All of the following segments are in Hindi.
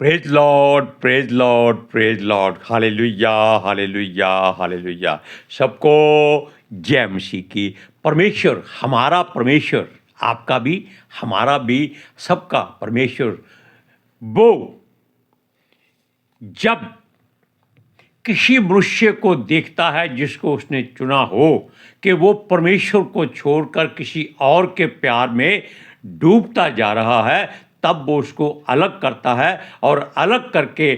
Praise Lord, praise Lord, praise Lord. Hallelujah, hallelujah, hallelujah. सबको जय मसीह की। परमेश्वर, हमारा परमेश्वर, आपका भी, हमारा भी, सबका परमेश्वर, वो जब किसी मनुष्य को देखता है जिसको उसने चुना हो कि वो परमेश्वर को छोड़कर किसी और के प्यार में डूबता जा रहा है, तब वो उसको अलग करता है और अलग करके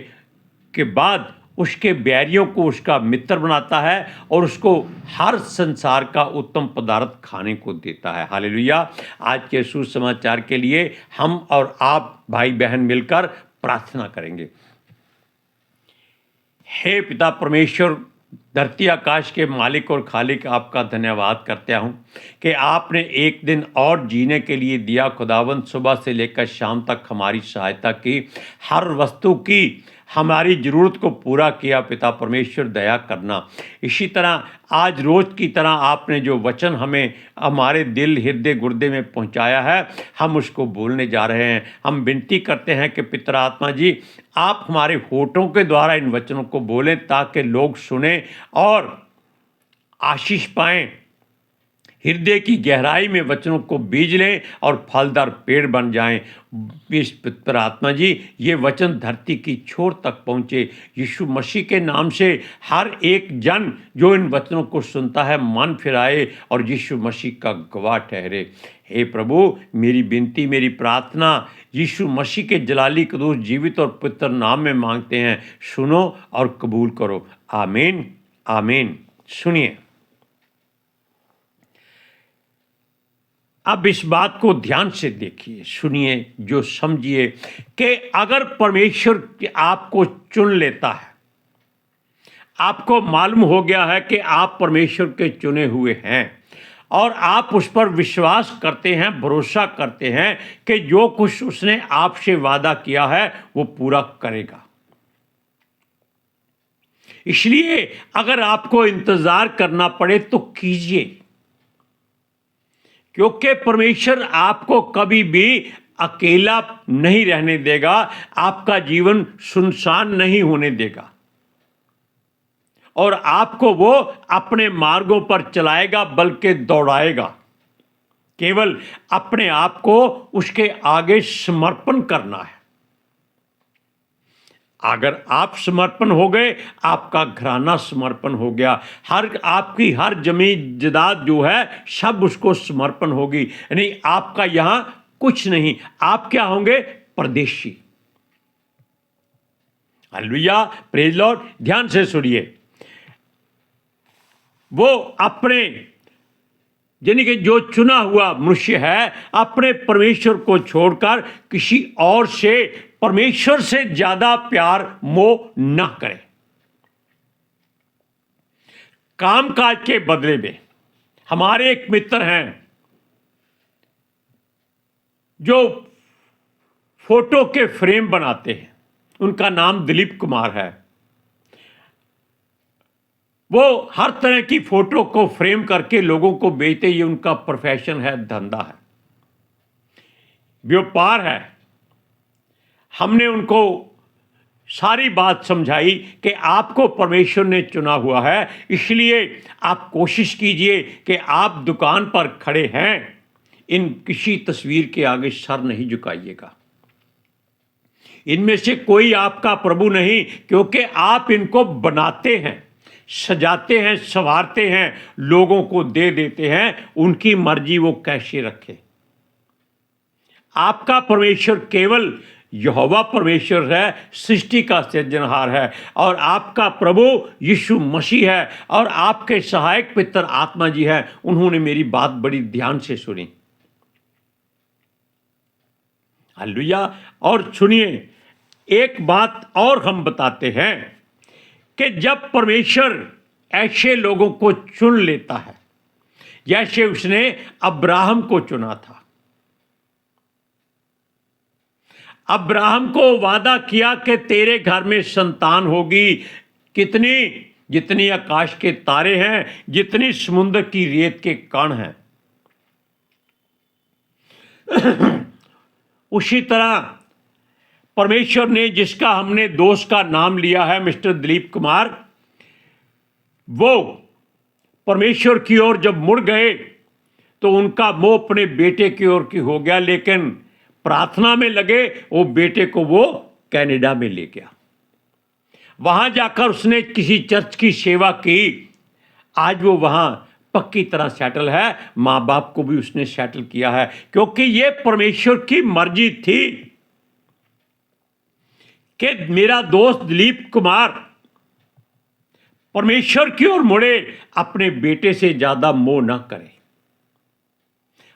के बाद उसके बैरियों को उसका मित्र बनाता है और उसको हर संसार का उत्तम पदार्थ खाने को देता है। हालेलुया। आज के सुसमाचार के लिए हम और आप भाई बहन मिलकर प्रार्थना करेंगे। हे पिता परमेश्वर, धरती आकाश के मालिक और खालिक, आपका धन्यवाद करता हूँ कि आपने एक दिन और जीने के लिए दिया। खुदावंद, सुबह से लेकर शाम तक हमारी सहायता की, हर वस्तु की हमारी ज़रूरत को पूरा किया। पिता परमेश्वर, दया करना। इसी तरह आज रोज़ की तरह आपने जो वचन हमें हमारे दिल, हृदय, गुर्दे में पहुंचाया है, हम उसको बोलने जा रहे हैं। हम विनती करते हैं कि पिता आत्मा जी, आप हमारे होठों के द्वारा इन वचनों को बोलें ताकि लोग सुने और आशीष पाएं, हृदय की गहराई में वचनों को बीज लें और फलदार पेड़ बन जाएं। इस पितर आत्मा जी, ये वचन धरती की छोर तक पहुँचे। यीशु मसीह के नाम से हर एक जन जो इन वचनों को सुनता है मन फिराए और यीशु मसीह का गवाह ठहरे। हे प्रभु, मेरी विनती, मेरी प्रार्थना यीशु मसीह के जलाली कदूस जीवित और पवित्र नाम में मांगते हैं। सुनो और कबूल करो। आमीन, आमीन। सुनिए, अब इस बात को ध्यान से देखिए, सुनिए, जो समझिए कि अगर परमेश्वर आपको चुन लेता है, आपको मालूम हो गया है कि आप परमेश्वर के चुने हुए हैं और आप उस पर विश्वास करते हैं, भरोसा करते हैं कि जो कुछ उसने आपसे वादा किया है वो पूरा करेगा। इसलिए अगर आपको इंतजार करना पड़े तो कीजिए, क्योंकि परमेश्वर आपको कभी भी अकेला नहीं रहने देगा, आपका जीवन सुनसान नहीं होने देगा और आपको वो अपने मार्गों पर चलाएगा, बल्कि दौड़ाएगा। केवल अपने आप को उसके आगे समर्पण करना है। अगर आप समर्पण हो गए, आपका घराना समर्पण हो गया, आपकी हर जमीन जायदाद जो है सब उसको समर्पण होगी। यानी आपका यहां कुछ नहीं, आप क्या होंगे? परदेशी। Hallelujah, praise Lord. ध्यान से सुनिए, वो अपने यानी कि जो चुना हुआ मनुष्य है, अपने परमेश्वर को छोड़कर किसी और से, परमेश्वर से ज्यादा प्यार मोह न करे। कामकाज के बदले में हमारे एक मित्र हैं जो फोटो के फ्रेम बनाते हैं, उनका नाम दिलीप कुमार है। वो हर तरह की फोटो को फ्रेम करके लोगों को बेचते, ये उनका प्रोफेशन है, धंधा है, व्यापार है। हमने उनको सारी बात समझाई कि आपको परमेश्वर ने चुना हुआ है, इसलिए आप कोशिश कीजिए कि आप दुकान पर खड़े हैं, इन किसी तस्वीर के आगे सर नहीं झुकाइएगा। इनमें से कोई आपका प्रभु नहीं, क्योंकि आप इनको बनाते हैं, सजाते हैं, संवारते हैं, लोगों को दे देते हैं, उनकी मर्जी वो कैसे रखे। आपका परमेश्वर केवल यहोवा परमेश्वर है, सृष्टि का सृजनहार है, और आपका प्रभु यीशु मसीह है और आपके सहायक पितर आत्मा जी है। उन्होंने मेरी बात बड़ी ध्यान से सुनी। हालेलुया। और सुनिए, एक बात और हम बताते हैं कि जब परमेश्वर ऐसे लोगों को चुन लेता है, जैसे उसने अब्राहम को चुना था, अब्राहम को वादा किया कि तेरे घर में संतान होगी, कितनी? जितनी आकाश के तारे हैं, जितनी समुद्र की रेत के कण हैं। उसी तरह परमेश्वर ने, जिसका हमने दोस्त का नाम लिया है मिस्टर दिलीप कुमार, वो परमेश्वर की ओर जब मुड़ गए तो उनका मोह अपने बेटे की ओर की हो गया, लेकिन प्रार्थना में लगे, वो बेटे को वो कनाडा में ले गया। वहां जाकर उसने किसी चर्च की सेवा की। आज वो वहां पक्की तरह सेटल है, माँ बाप को भी उसने सेटल किया है, क्योंकि ये परमेश्वर की मर्जी थी कि मेरा दोस्त दिलीप कुमार परमेश्वर की ओर मुड़े, अपने बेटे से ज्यादा मोह न करे।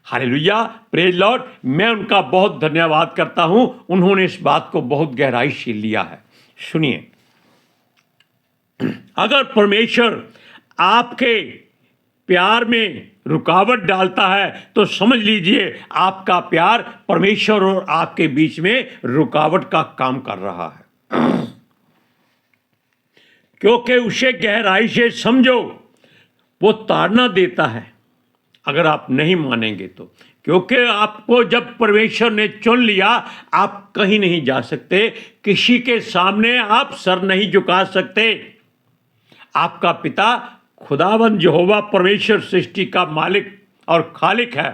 Hallelujah, praise Lord. मैं उनका बहुत धन्यवाद करता हूं, उन्होंने इस बात को बहुत गहराई से लिया है। सुनिए, अगर परमेश्वर आपके प्यार में रुकावट डालता है तो समझ लीजिए आपका प्यार परमेश्वर और आपके बीच में रुकावट का काम कर रहा है। क्योंकि उसे गहराई से समझो, वो ताड़ना देता है अगर आप नहीं मानेंगे तो। क्योंकि आपको जब परमेश्वर ने चुन लिया, आप कहीं नहीं जा सकते, किसी के सामने आप सर नहीं झुका सकते। आपका पिता खुदावंद यहोवा परमेश्वर सृष्टि का मालिक और खालिक है।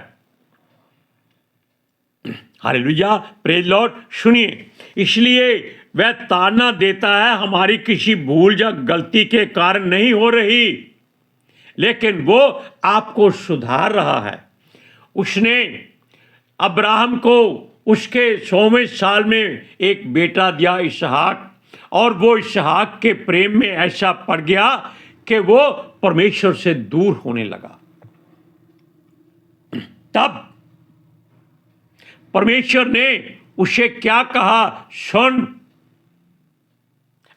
Hallelujah, praise Lord. सुनिए, इसलिए वह ताड़ना देता है, हमारी किसी भूल या गलती के कारण नहीं हो रही, लेकिन वो आपको सुधार रहा है। उसने अब्राहम को उसके 100वें साल में एक बेटा दिया, इसहाक, और वो इसहाक के प्रेम में ऐसा पड़ गया कि वो परमेश्वर से दूर होने लगा। तब परमेश्वर ने उसे क्या कहा, सुन,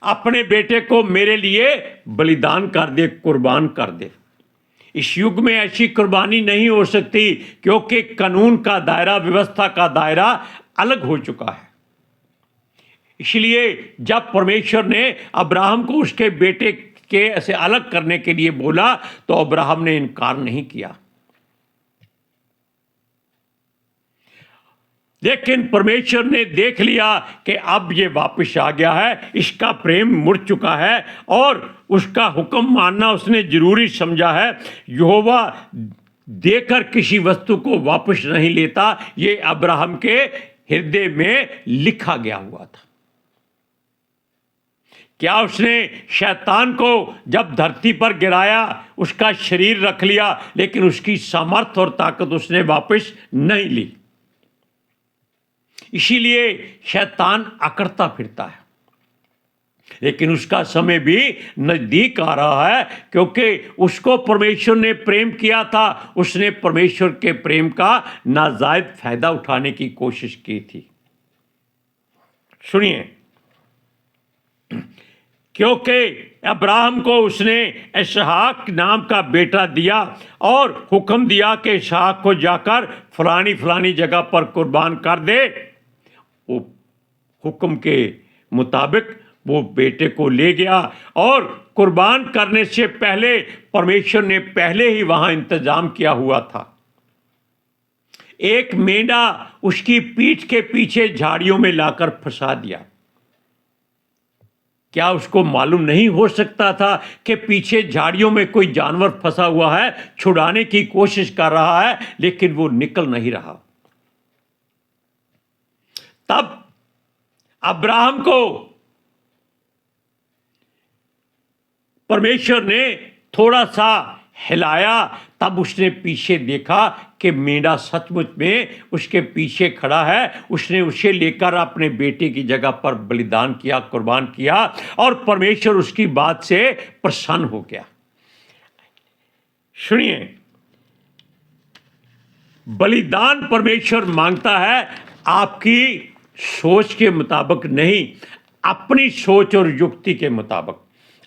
अपने बेटे को मेरे लिए बलिदान कर दे, कुर्बान कर दे। इस युग में ऐसी कुर्बानी नहीं हो सकती, क्योंकि कानून का दायरा, व्यवस्था का दायरा अलग हो चुका है। इसलिए जब परमेश्वर ने अब्राहम को उसके बेटे के से अलग करने के लिए बोला तो अब्राहम ने इनकार नहीं किया। लेकिन परमेश्वर ने देख लिया कि अब ये वापस आ गया है, इसका प्रेम मुड़ चुका है और उसका हुक्म मानना उसने जरूरी समझा है। यहोवा देकर किसी वस्तु को वापस नहीं लेता, ये अब्राहम के हृदय में लिखा गया हुआ था। क्या उसने शैतान को जब धरती पर गिराया, उसका शरीर रख लिया, लेकिन उसकी सामर्थ और ताकत उसने वापस नहीं ली। इसीलिए शैतान अकड़ता फिरता है, लेकिन उसका समय भी नजदीक आ रहा है, क्योंकि उसको परमेश्वर ने प्रेम किया था। उसने परमेश्वर के प्रेम का नाजायज फायदा उठाने की कोशिश की थी। सुनिए, क्योंकि अब्राहम को उसने इसहाक नाम का बेटा दिया और हुक्म दिया कि इसहाक को जाकर फलानी फलानी जगह पर कुर्बान कर दे। वो हुक्म के मुताबिक वो बेटे को ले गया और कुर्बान करने से पहले परमेश्वर ने पहले ही वहां इंतजाम किया हुआ था। एक मेंढा उसकी पीठ के पीछे झाड़ियों में लाकर फंसा दिया। क्या उसको मालूम नहीं हो सकता था कि पीछे झाड़ियों में कोई जानवर फंसा हुआ है, छुड़ाने की कोशिश कर रहा है, लेकिन वो निकल नहीं रहा। तब अब्राहम को परमेश्वर ने थोड़ा सा हिलाया, तब उसने पीछे देखा कि मेंढा सचमुच में उसके पीछे खड़ा है। उसने उसे लेकर अपने बेटे की जगह पर बलिदान किया, कुर्बान किया, और परमेश्वर उसकी बात से प्रसन्न हो गया। सुनिए, बलिदान परमेश्वर मांगता है आपकी सोच के मुताबिक नहीं, अपनी सोच और युक्ति के मुताबिक।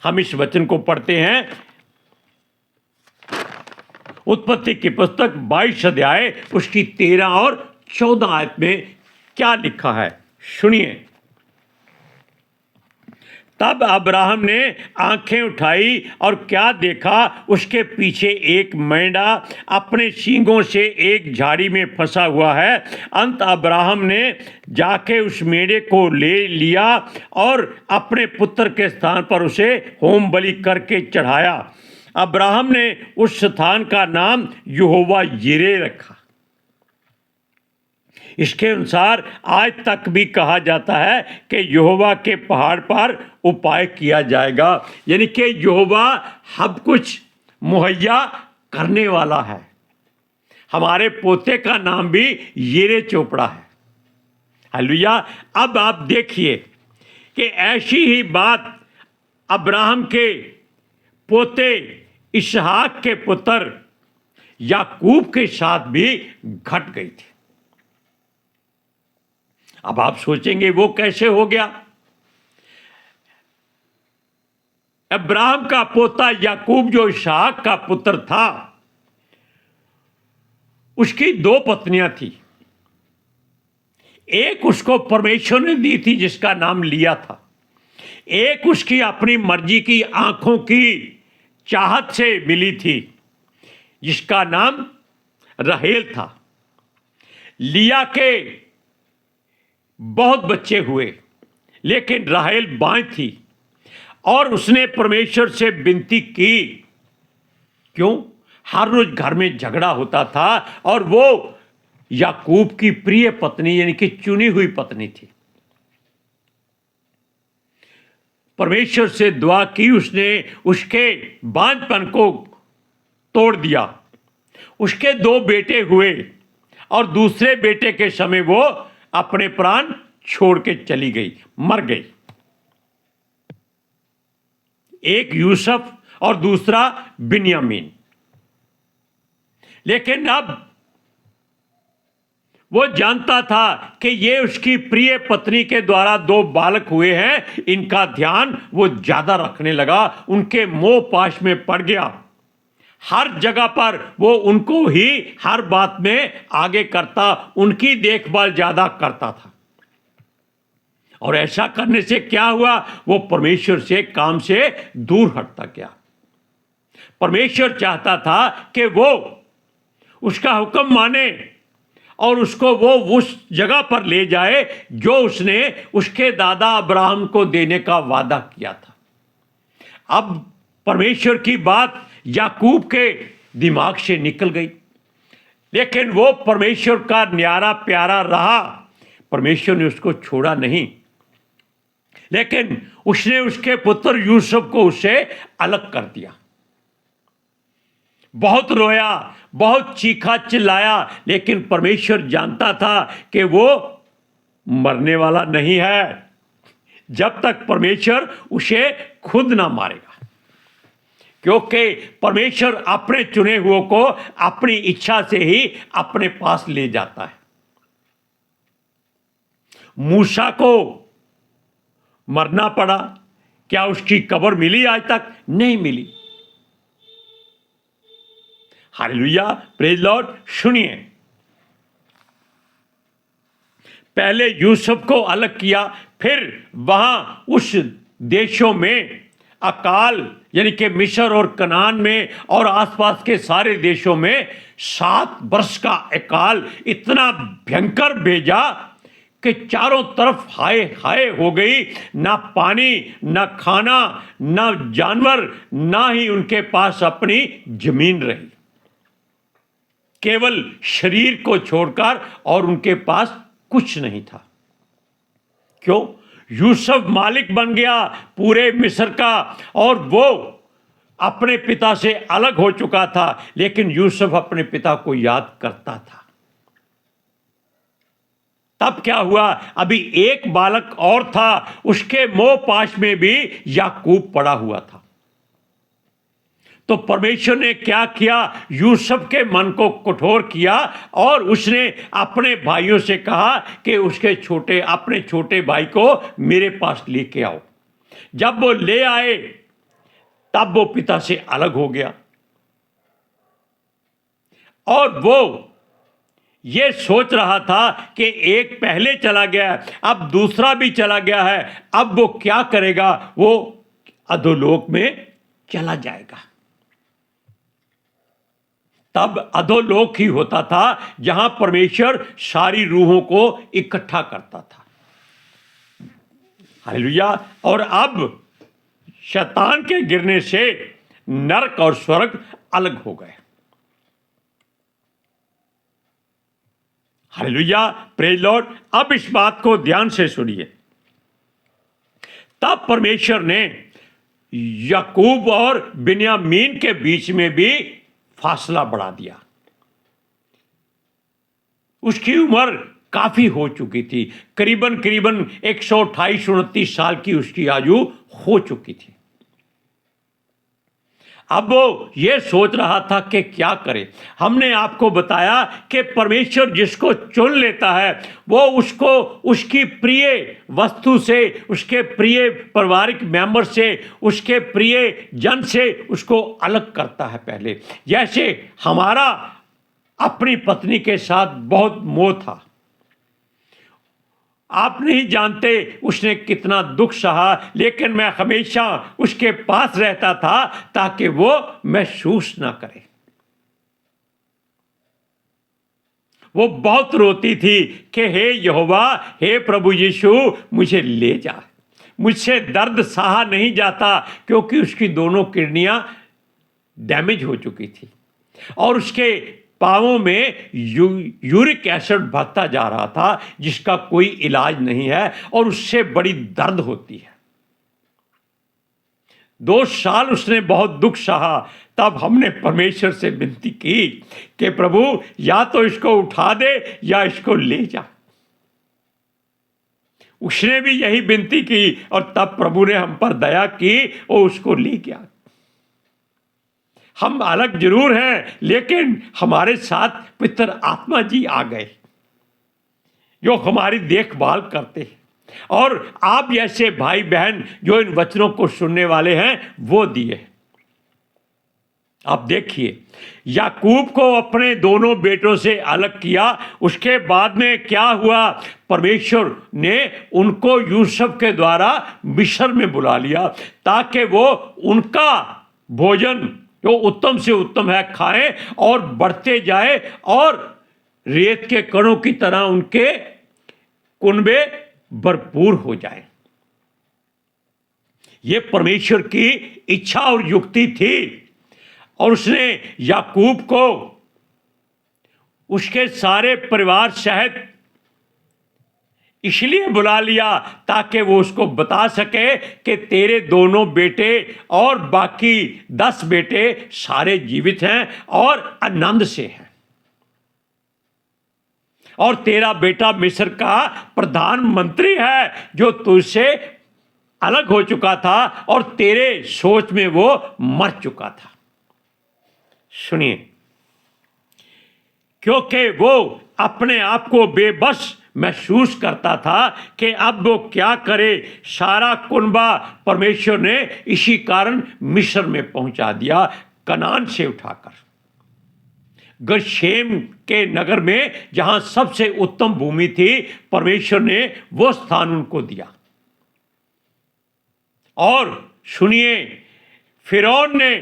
हम इस वचन को पढ़ते हैं, उत्पत्ति की पुस्तक 22 अध्याय उसकी 13 और 14 आयत में क्या लिखा है। सुनिए, तब अब्राहम ने आंखें उठाई और क्या देखा, उसके पीछे एक मेंढा अपने सींगों से एक झाड़ी में फंसा हुआ है। अंत अब्राहम ने जाके उस मेंढे को ले लिया और अपने पुत्र के स्थान पर उसे होम बलि करके चढ़ाया। अब्राहम ने उस स्थान का नाम यहोवा यिरे रखा। इसके अनुसार आज तक भी कहा जाता है कि यहोवा के पहाड़ पर उपाय किया जाएगा, यानी कि यहोवा सब कुछ मुहैया करने वाला है। हमारे पोते का नाम भी यिरे चोपड़ा है। हालेलुया। अब आप देखिए कि ऐसी ही बात अब्राहम के पोते इसहाक के पुत्र याकूब के साथ भी घट गई थी। अब आप सोचेंगे वो कैसे हो गया। अब्राहम का पोता याकूब जो इसहाक का पुत्र था, उसकी 2 पत्नियां थी। एक उसको परमेश्वर ने दी थी जिसका नाम लिया था। एक उसकी अपनी मर्जी की आंखों की चाहत से मिली थी जिसका नाम राहेल था। लिया के बहुत बच्चे हुए, लेकिन राहेल बांझ थी और उसने परमेश्वर से विनती की। क्यों? हर रोज घर में झगड़ा होता था और वो याकूब की प्रिय पत्नी यानी कि चुनी हुई पत्नी थी। परमेश्वर से दुआ की उसने, उसके बांझपन को तोड़ दिया। उसके 2 बेटे हुए और दूसरे बेटे के समय वो अपने प्राण छोड़ के चली गई, मर गई। एक यूसुफ और दूसरा बिन्यामीन। लेकिन अब वो जानता था कि ये उसकी प्रिय पत्नी के द्वारा 2 बालक हुए हैं। इनका ध्यान वो ज्यादा रखने लगा, उनके मोह पाश में पड़ गया। हर जगह पर वो उनको ही हर बात में आगे करता, उनकी देखभाल ज्यादा करता था। और ऐसा करने से क्या हुआ? वो परमेश्वर से काम से दूर हटता गया। परमेश्वर चाहता था कि वो उसका हुक्म माने और उसको वो उस जगह पर ले जाए जो उसने उसके दादा अब्राहम को देने का वादा किया था। अब परमेश्वर की बात याकूब के दिमाग से निकल गई, लेकिन वो परमेश्वर का न्यारा प्यारा रहा। परमेश्वर ने उसको छोड़ा नहीं, लेकिन उसने उसके पुत्र यूसुफ को उससे अलग कर दिया। बहुत रोया, बहुत चीखा चिल्लाया, लेकिन परमेश्वर जानता था कि वो मरने वाला नहीं है जब तक परमेश्वर उसे खुद ना मारेगा। क्योंकि परमेश्वर अपने चुने हुओं को अपनी इच्छा से ही अपने पास ले जाता है। मूसा को मरना पड़ा, क्या उसकी कब्र मिली? आज तक नहीं मिली। Hallelujah, praise Lord. सुनिए, पहले यूसुफ को अलग किया, फिर वहां उस देशों में अकाल यानी कि मिस्र और कनान में और आसपास के सारे देशों में 7 वर्ष का अकाल इतना भयंकर भेजा कि चारों तरफ हाय हाय हो गई। ना पानी, ना खाना, ना जानवर, ना ही उनके पास अपनी जमीन रही, केवल शरीर को छोड़कर, और उनके पास कुछ नहीं था। क्यों? यूसुफ मालिक बन गया पूरे मिस्र का और वो अपने पिता से अलग हो चुका था, लेकिन यूसुफ अपने पिता को याद करता था। तब क्या हुआ? अभी एक बालक और था, उसके मोह पाश में भी याकूब पड़ा हुआ था। तो परमेश्वर ने क्या किया? यूसुफ के मन को कठोर किया और उसने अपने भाइयों से कहा कि उसके अपने छोटे भाई को मेरे पास लेके आओ। जब वो ले आए तब वो पिता से अलग हो गया और वो ये सोच रहा था कि एक पहले चला गया है, अब दूसरा भी चला गया है, अब वो क्या करेगा? वो अधोलोक में चला जाएगा। तब अधोलोक ही होता था जहां परमेश्वर सारी रूहों को इकट्ठा करता था। हालेलुया। और अब शैतान के गिरने से नरक और स्वर्ग अलग हो गए। Hallelujah, praise Lord. अब इस बात को ध्यान से सुनिए। तब परमेश्वर ने याकूब और बिन्यामीन के बीच में भी फासला बढ़ा दिया। उसकी उम्र काफी हो चुकी थी, करीबन 128-29 साल की उसकी आयु हो चुकी थी। अब वो ये सोच रहा था कि क्या करे। हमने आपको बताया कि परमेश्वर जिसको चुन लेता है वो उसको उसकी प्रिय वस्तु से, उसके प्रिय पारिवारिक मेंबर से, उसके प्रिय जन से उसको अलग करता है पहले। जैसे हमारा अपनी पत्नी के साथ बहुत मोह था। आप नहीं जानते उसने कितना दुख सहा, लेकिन मैं हमेशा उसके पास रहता था ताकि वो महसूस ना करे। वो बहुत रोती थी कि हे यहोवा, हे प्रभु यीशु, मुझे ले जा। मुझसे दर्द सहा नहीं जाता, क्योंकि उसकी दोनों किडनियां डैमेज हो चुकी थी और उसके पांवों में यूरिक एसिड भरता जा रहा था, जिसका कोई इलाज नहीं है और उससे बड़ी दर्द होती है। 2 साल उसने बहुत दुख सहा। तब हमने परमेश्वर से विनती की कि प्रभु या तो इसको उठा दे या इसको ले जा। उसने भी यही विनती की और तब प्रभु ने हम पर दया की और उसको ले गया। हम अलग जरूर हैं, लेकिन हमारे साथ पवित्र आत्मा जी आ गए जो हमारी देखभाल करते हैं। और आप जैसे भाई बहन जो इन वचनों को सुनने वाले हैं वो दिए। आप देखिए, याकूब को अपने दोनों बेटों से अलग किया। उसके बाद में क्या हुआ? परमेश्वर ने उनको यूसुफ के द्वारा मिस्र में बुला लिया ताकि वो उनका भोजन जो उत्तम से उत्तम है खाएं और बढ़ते जाए और रेत के कणों की तरह उनके कुनबे भरपूर हो जाए। यह परमेश्वर की इच्छा और युक्ति थी। और उसने याकूब को उसके सारे परिवार सहित इसलिए बुला लिया ताकि वो उसको बता सके कि तेरे दोनों बेटे और बाकी 10 बेटे सारे जीवित हैं और आनंद से हैं, और तेरा बेटा मिस्र का प्रधानमंत्री है जो तुझसे अलग हो चुका था और तेरे सोच में वो मर चुका था। सुनिए, क्योंकि वो अपने आप को बेबस महसूस करता था कि अब वो क्या करे। सारा कुनबा परमेश्वर ने इसी कारण मिस्र में पहुंचा दिया, कनान से उठाकर गशेम के नगर में, जहां सबसे उत्तम भूमि थी। परमेश्वर ने वो स्थान उनको दिया। और सुनिए, फिरौन ने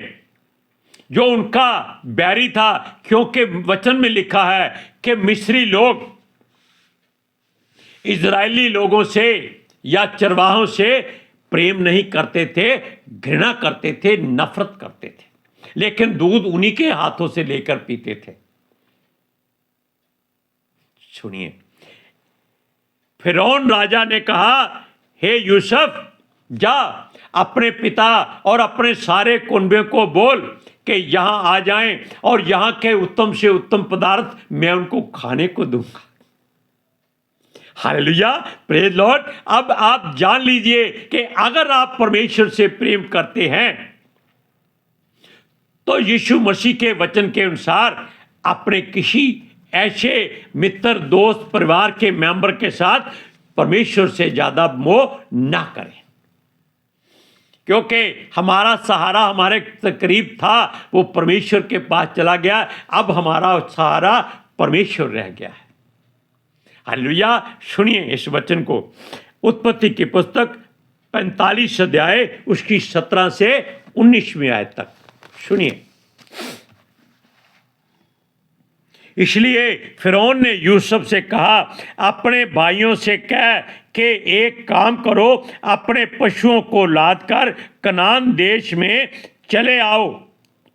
जो उनका बैरी था, क्योंकि वचन में लिखा है कि मिस्री लोग इजरायली लोगों से या चरवाहों से प्रेम नहीं करते थे, घृणा करते थे, नफरत करते थे, लेकिन दूध उन्हीं के हाथों से लेकर पीते थे। सुनिए, फिरौन राजा ने कहा, हे यूसुफ, जा अपने पिता और अपने सारे कुनबे को बोल कि यहां आ जाएं और यहां के उत्तम से उत्तम पदार्थ मैं उनको खाने को दूंगा। Hallelujah, praise Lord. अब आप जान लीजिए कि अगर आप परमेश्वर से प्रेम करते हैं तो यीशु मसीह के वचन के अनुसार अपने किसी ऐसे मित्र, दोस्त, परिवार के मेंबर के साथ परमेश्वर से ज्यादा मोह ना करें, क्योंकि हमारा सहारा हमारे करीब था, वो परमेश्वर के पास चला गया। अब हमारा सहारा परमेश्वर रह गया है। हालेलुया। सुनिए इस वचन को, उत्पत्ति की पुस्तक 45 अध्याय उसकी 17 से 19वीं आयत तक सुनिए। इसलिए फिरौन ने यूसुफ से कहा, अपने भाइयों से कह कि एक काम करो, अपने पशुओं को लाद कर कनान देश में चले आओ,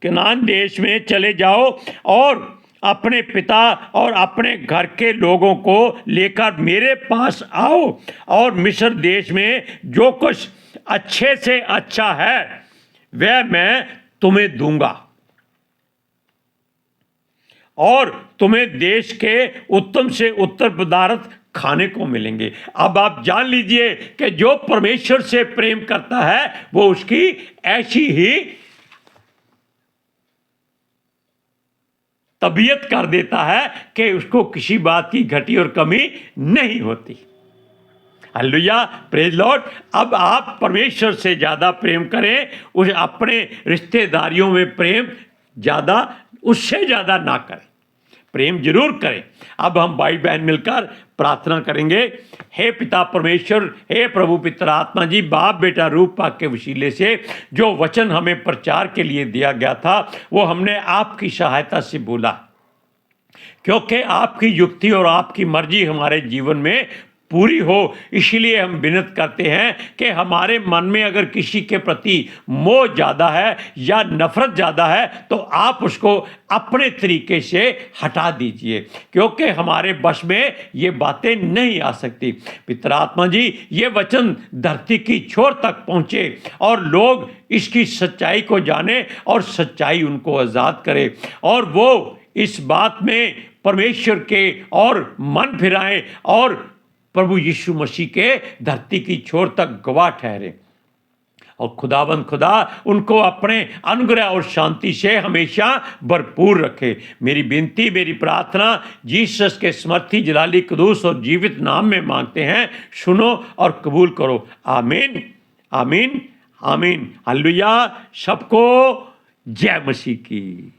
कनान देश में चले जाओ और अपने पिता और अपने घर के लोगों को लेकर मेरे पास आओ, और मिस्र देश में जो कुछ अच्छे से अच्छा है वह मैं तुम्हें दूंगा, और तुम्हें देश के उत्तम से उत्तम पदार्थ खाने को मिलेंगे। अब आप जान लीजिए कि जो परमेश्वर से प्रेम करता है वो उसकी ऐसी ही तबीयत कर देता है कि उसको किसी बात की घटी और कमी नहीं होती। Hallelujah, praise Lord. अब आप परमेश्वर से ज़्यादा प्रेम करें, उस अपने रिश्तेदारियों में प्रेम ज़्यादा, उससे ज़्यादा ना करें, प्रेम जरूर करें। अब हम भाई बहन मिलकर प्रार्थना करेंगे। हे पिता परमेश्वर, हे प्रभु पिता आत्मा जी, बाप बेटा रूप पाक के वसीले से जो वचन हमें प्रचार के लिए दिया गया था वो हमने आपकी सहायता से बोला, क्योंकि आपकी युक्ति और आपकी मर्जी हमारे जीवन में पूरी हो। इसलिए हम विनती करते हैं कि हमारे मन में अगर किसी के प्रति मोह ज़्यादा है या नफरत ज़्यादा है तो आप उसको अपने तरीके से हटा दीजिए, क्योंकि हमारे वश में ये बातें नहीं आ सकती। पिता आत्मा जी, ये वचन धरती की छोर तक पहुँचे और लोग इसकी सच्चाई को जाने और सच्चाई उनको आज़ाद करे, और वो इस बात में परमेश्वर के और मन फिराएं और प्रभु यीशु मसीह के धरती की छोर तक गवाह ठहरे। और खुदाबंद खुदा उनको अपने अनुग्रह और शांति से हमेशा भरपूर रखे। मेरी विनती, मेरी प्रार्थना जीसस के समर्थी जलाली कदूस और जीवित नाम में मांगते हैं, सुनो और कबूल करो। आमीन, आमीन, आमीन। हालेलुया। सबको जय मसीह की।